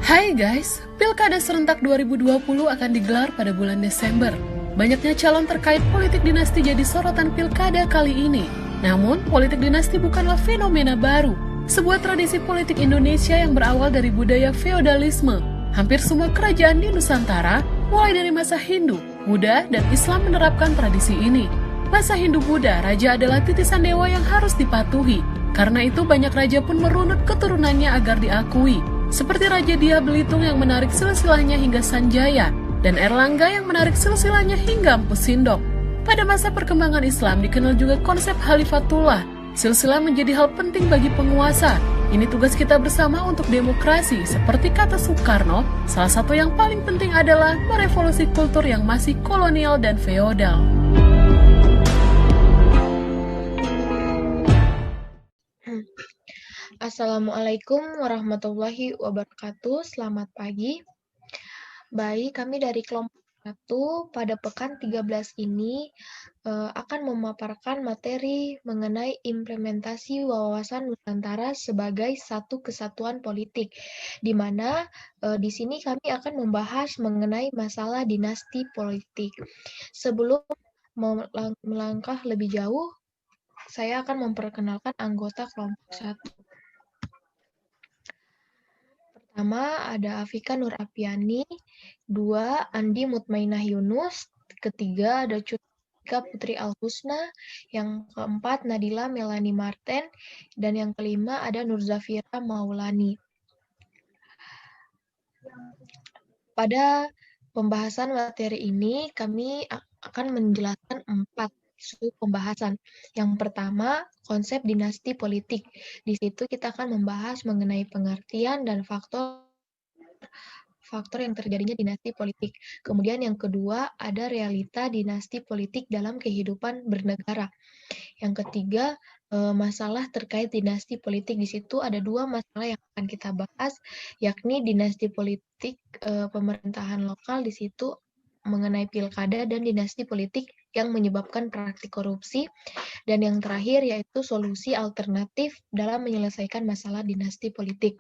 Hai guys, Pilkada serentak 2020 akan digelar pada bulan Desember. Banyaknya calon terkait politik dinasti jadi sorotan Pilkada kali ini. Namun, politik dinasti bukanlah fenomena baru. Sebuah tradisi politik Indonesia yang berawal dari budaya feodalisme. Hampir semua kerajaan di Nusantara, mulai dari masa Hindu, Buddha, dan Islam menerapkan tradisi ini. Masa Hindu-Buddha, raja adalah titisan dewa yang harus dipatuhi. Karena itu banyak raja pun merunut keturunannya agar diakui. Seperti Raja Dia Belitung yang menarik silsilahnya hingga Sanjaya, dan Erlangga yang menarik silsilahnya hingga Empu Sindok. Pada masa perkembangan Islam dikenal juga konsep Khalifatullah. Silsilah menjadi hal penting bagi penguasa. Ini tugas kita bersama untuk demokrasi, seperti kata Soekarno, salah satu yang paling penting adalah merevolusi kultur yang masih kolonial dan feodal. Assalamualaikum warahmatullahi wabarakatuh. Selamat pagi. Baik, kami dari kelompok 1 pada pekan 13 ini akan memaparkan materi mengenai implementasi wawasan Nusantara sebagai satu kesatuan politik, di mana di sini kami akan membahas mengenai masalah dinasti politik. Sebelum melangkah lebih jauh, saya akan memperkenalkan anggota kelompok 1. Pertama ada Afika Nur Apiani, 2 Andi Mutmainah Yunus, ketiga ada Cutika Putri Al-Husna, yang keempat Nadila Melani Marten, dan yang kelima ada Nur Zafira Maulani. Pada pembahasan materi ini kami akan menjelaskan 4 isu pembahasan. Yang pertama, konsep dinasti politik. Di situ kita akan membahas mengenai pengertian dan faktor yang terjadinya dinasti politik. Kemudian yang kedua, ada realita dinasti politik dalam kehidupan bernegara. Yang ketiga, masalah terkait dinasti politik. Di situ ada 2 masalah yang akan kita bahas, yakni dinasti politik pemerintahan lokal, di situ mengenai pilkada, dan dinasti politik yang menyebabkan praktik korupsi, dan yang terakhir yaitu solusi alternatif dalam menyelesaikan masalah dinasti politik.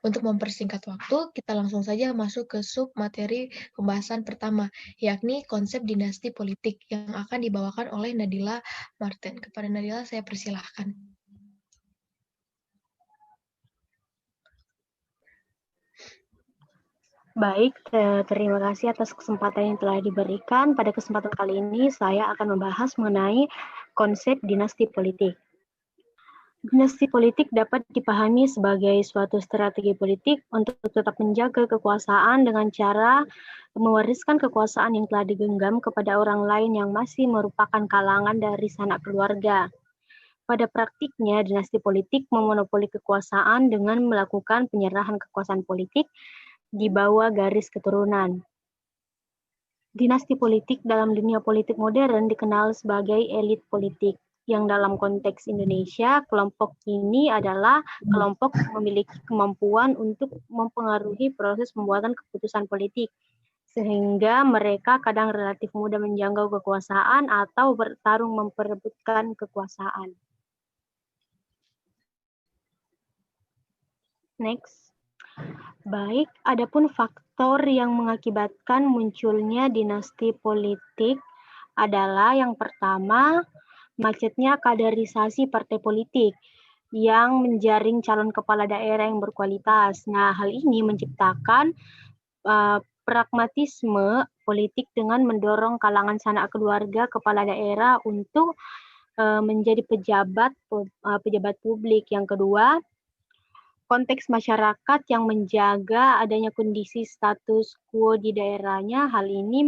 Untuk mempersingkat waktu, kita langsung saja masuk ke sub materi pembahasan pertama, yakni konsep dinasti politik yang akan dibawakan oleh Nadila Marten. Kepada Nadila saya persilahkan. Baik, terima kasih atas kesempatan yang telah diberikan. Pada kesempatan kali ini saya akan membahas mengenai konsep dinasti politik. Dinasti politik dapat dipahami sebagai suatu strategi politik untuk tetap menjaga kekuasaan dengan cara mewariskan kekuasaan yang telah digenggam kepada orang lain yang masih merupakan kalangan dari sanak keluarga. Pada praktiknya, dinasti politik memonopoli kekuasaan dengan melakukan penyerahan kekuasaan politik di bawah garis keturunan. Dinasti politik dalam dunia politik modern dikenal sebagai elit politik, yang dalam konteks Indonesia, kelompok ini adalah kelompok yang memiliki kemampuan untuk mempengaruhi proses pembuatan keputusan politik, sehingga mereka kadang relatif mudah menjangkau kekuasaan atau bertarung memperebutkan kekuasaan. Next. Baik, adapun faktor yang mengakibatkan munculnya dinasti politik adalah yang pertama, macetnya kaderisasi partai politik yang menjaring calon kepala daerah yang berkualitas. Nah, hal ini menciptakan pragmatisme politik dengan mendorong kalangan sanak keluarga kepala daerah untuk menjadi pejabat publik. Yang kedua, konteks masyarakat yang menjaga adanya kondisi status quo di daerahnya. Hal ini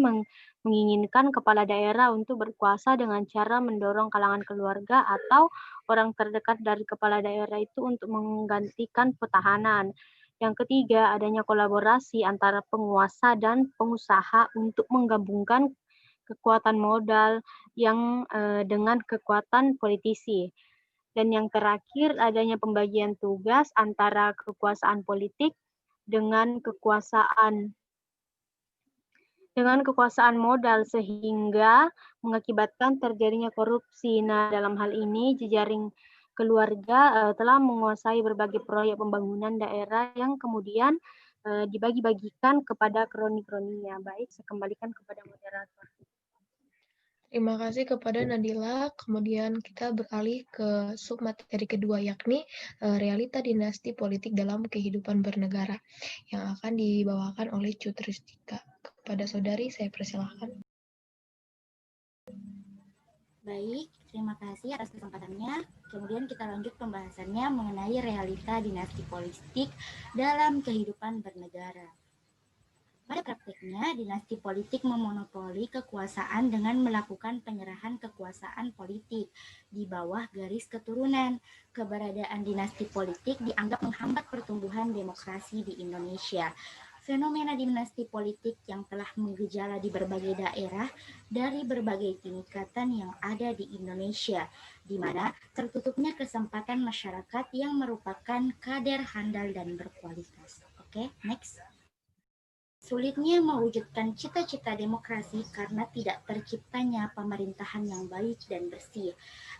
menginginkan kepala daerah untuk berkuasa dengan cara mendorong kalangan keluarga atau orang terdekat dari kepala daerah itu untuk menggantikan petahanan. Yang ketiga, adanya kolaborasi antara penguasa dan pengusaha untuk menggabungkan kekuatan modal yang dengan kekuatan politisi. Dan yang terakhir, adanya pembagian tugas antara kekuasaan politik dengan kekuasaan modal, sehingga mengakibatkan terjadinya korupsi. Nah, dalam hal ini, jejaring keluarga telah menguasai berbagai proyek pembangunan daerah yang kemudian dibagi-bagikan kepada kroni-kroninya. Baik, saya kembalikan kepada moderator. Terima kasih kepada Nadila. Kemudian kita beralih ke submateri kedua, yakni realita dinasti politik dalam kehidupan bernegara, yang akan dibawakan oleh Cutristika. Kepada saudari, saya persilahkan. Baik, terima kasih atas kesempatannya. Kemudian kita lanjut pembahasannya mengenai realita dinasti politik dalam kehidupan bernegara. Pada praktiknya, dinasti politik memonopoli kekuasaan dengan melakukan penyerahan kekuasaan politik di bawah garis keturunan. Keberadaan dinasti politik dianggap menghambat pertumbuhan demokrasi di Indonesia. Fenomena dinasti politik yang telah menggejala di berbagai daerah dari berbagai tingkatan yang ada di Indonesia, di mana tertutupnya kesempatan masyarakat yang merupakan kader handal dan berkualitas. Oke, next. Sulitnya mewujudkan cita-cita demokrasi karena tidak terciptanya pemerintahan yang baik dan bersih,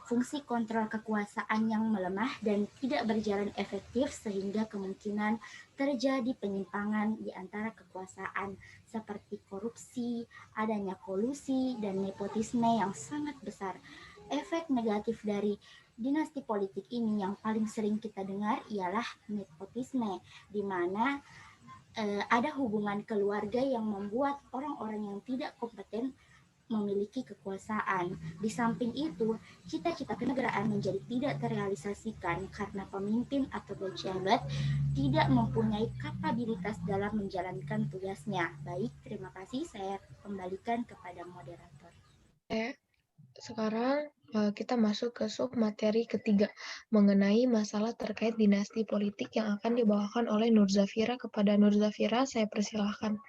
fungsi kontrol kekuasaan yang melemah dan tidak berjalan efektif sehingga kemungkinan terjadi penyimpangan di antara kekuasaan seperti korupsi, adanya kolusi, dan nepotisme yang sangat besar. Efek negatif dari dinasti politik ini yang paling sering kita dengar ialah nepotisme, di mana ada hubungan keluarga yang membuat orang-orang yang tidak kompeten memiliki kekuasaan. Di samping itu, cita-cita kenegaraan menjadi tidak terrealisasikan karena pemimpin atau pejabat tidak mempunyai kapabilitas dalam menjalankan tugasnya. Baik, terima kasih. Saya kembalikan kepada moderator. Sekarang kita masuk ke submateri ketiga mengenai masalah terkait dinasti politik yang akan dibawakan oleh Nur Zafira. Kepada Nur Zafira, saya persilahkan.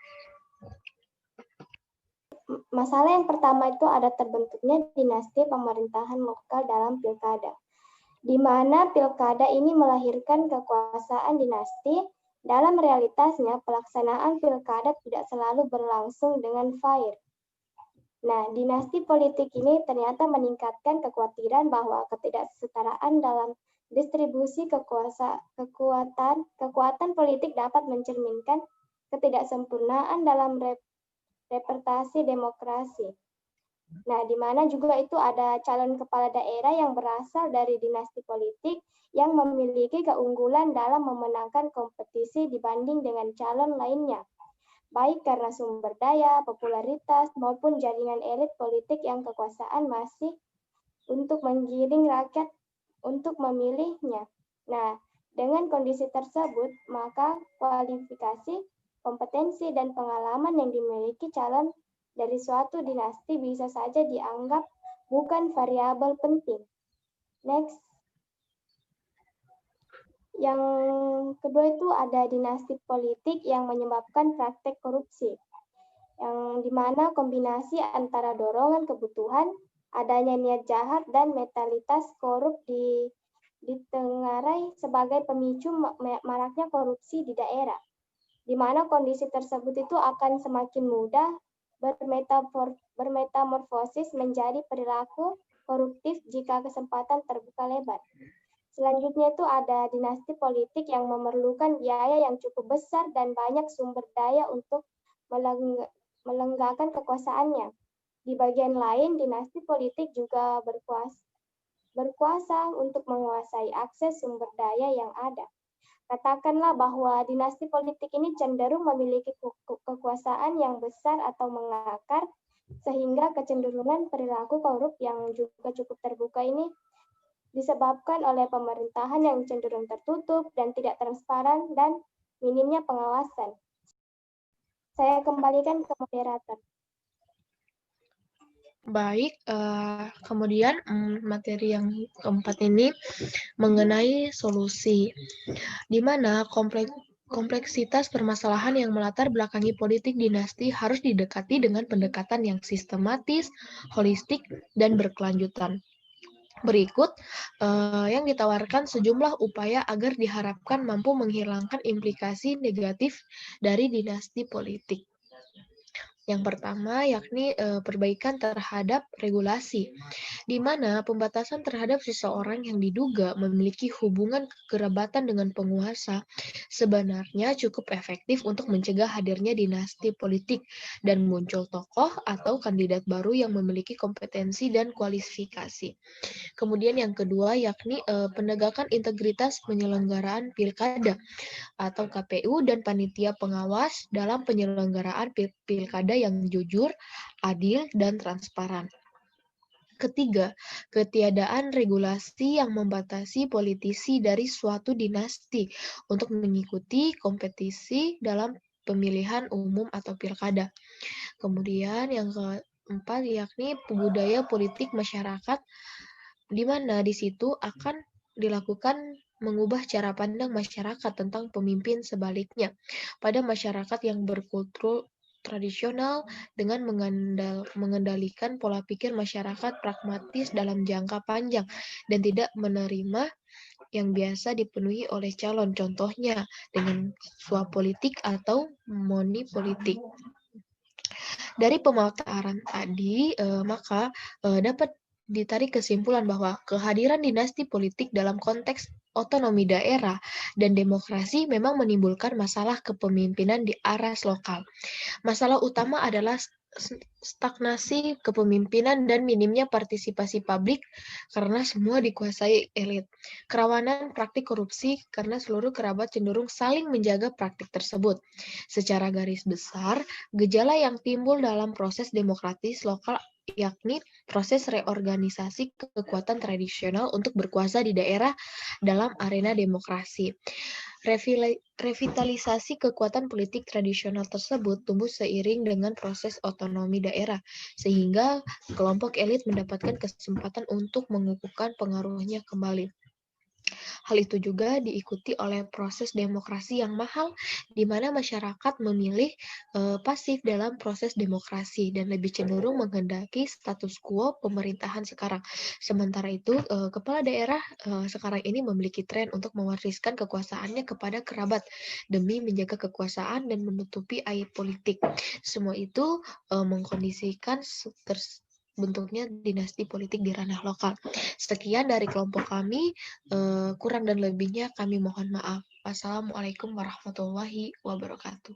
Masalah yang pertama itu ada terbentuknya dinasti pemerintahan lokal dalam pilkada, di mana pilkada ini melahirkan kekuasaan dinasti. Dalam realitasnya, pelaksanaan pilkada tidak selalu berlangsung dengan fair. Nah, dinasti politik ini ternyata meningkatkan kekhawatiran bahwa ketidaksetaraan dalam distribusi kekuatan politik dapat mencerminkan ketidaksempurnaan dalam representasi demokrasi. Nah, di mana juga itu ada calon kepala daerah yang berasal dari dinasti politik yang memiliki keunggulan dalam memenangkan kompetisi dibanding dengan calon lainnya, baik karena sumber daya, popularitas, maupun jaringan elit politik yang kekuasaan masih untuk menggiring rakyat untuk memilihnya. Nah, dengan kondisi tersebut, maka kualifikasi, kompetensi, dan pengalaman yang dimiliki calon dari suatu dinasti bisa saja dianggap bukan variabel penting. Next. Yang kedua itu ada dinasti politik yang menyebabkan praktek korupsi, yang dimana kombinasi antara dorongan kebutuhan, adanya niat jahat, dan mentalitas korup ditengarai sebagai pemicu maraknya korupsi di daerah, di mana kondisi tersebut itu akan semakin mudah bermetamorfosis menjadi perilaku koruptif jika kesempatan terbuka lebar. Selanjutnya itu ada dinasti politik yang memerlukan biaya yang cukup besar dan banyak sumber daya untuk melenggakan kekuasaannya. Di bagian lain, dinasti politik juga berkuasa untuk menguasai akses sumber daya yang ada. Katakanlah bahwa dinasti politik ini cenderung memiliki kekuasaan yang besar atau mengakar, sehingga kecenderungan perilaku korup yang juga cukup terbuka ini disebabkan oleh pemerintahan yang cenderung tertutup dan tidak transparan dan minimnya pengawasan. Saya kembalikan ke moderator. Baik, kemudian materi yang keempat ini mengenai solusi, di mana kompleksitas permasalahan yang melatar belakangi politik dinasti harus didekati dengan pendekatan yang sistematis, holistik, dan berkelanjutan. Berikut yang ditawarkan sejumlah upaya agar diharapkan mampu menghilangkan implikasi negatif dari dinasti politik. Yang pertama yakni perbaikan terhadap regulasi, di mana pembatasan terhadap seseorang yang diduga memiliki hubungan kekerabatan dengan penguasa sebenarnya cukup efektif untuk mencegah hadirnya dinasti politik dan muncul tokoh atau kandidat baru yang memiliki kompetensi dan kualifikasi. Kemudian yang kedua yakni penegakan integritas penyelenggaraan pilkada atau KPU dan panitia pengawas dalam penyelenggaraan pilkada yang jujur, adil, dan transparan. Ketiga, ketiadaan regulasi yang membatasi politisi dari suatu dinasti untuk mengikuti kompetisi dalam pemilihan umum atau pilkada. Kemudian yang keempat yakni budaya politik masyarakat, di mana di situ akan dilakukan mengubah cara pandang masyarakat tentang pemimpin sebaliknya pada masyarakat yang berkultur tradisional dengan mengendalikan pola pikir masyarakat pragmatis dalam jangka panjang dan tidak menerima yang biasa dipenuhi oleh calon, contohnya dengan suap politik atau money politik. Dari pemaparan tadi, maka dapat ditarik kesimpulan bahwa kehadiran dinasti politik dalam konteks otonomi daerah dan demokrasi memang menimbulkan masalah kepemimpinan di aras lokal. Masalah utama adalah stagnasi kepemimpinan dan minimnya partisipasi publik karena semua dikuasai elit. Kerawanan praktik korupsi karena seluruh kerabat cenderung saling menjaga praktik tersebut. Secara garis besar, gejala yang timbul dalam proses demokratis lokal yakni proses reorganisasi kekuatan tradisional untuk berkuasa di daerah dalam arena demokrasi. Revitalisasi kekuatan politik tradisional tersebut tumbuh seiring dengan proses otonomi daerah, sehingga kelompok elit mendapatkan kesempatan untuk mengukuhkan pengaruhnya kembali. Hal itu juga diikuti oleh proses demokrasi yang mahal, di mana masyarakat memilih pasif dalam proses demokrasi dan lebih cenderung menghendaki status quo pemerintahan sekarang. Sementara itu, kepala daerah sekarang ini memiliki tren untuk mewariskan kekuasaannya kepada kerabat demi menjaga kekuasaan dan menutupi aib politik. Semua itu mengkondisikan bentuknya dinasti politik di ranah lokal. Sekian dari kelompok kami, kurang dan lebihnya kami mohon maaf. Wassalamualaikum warahmatullahi wabarakatuh.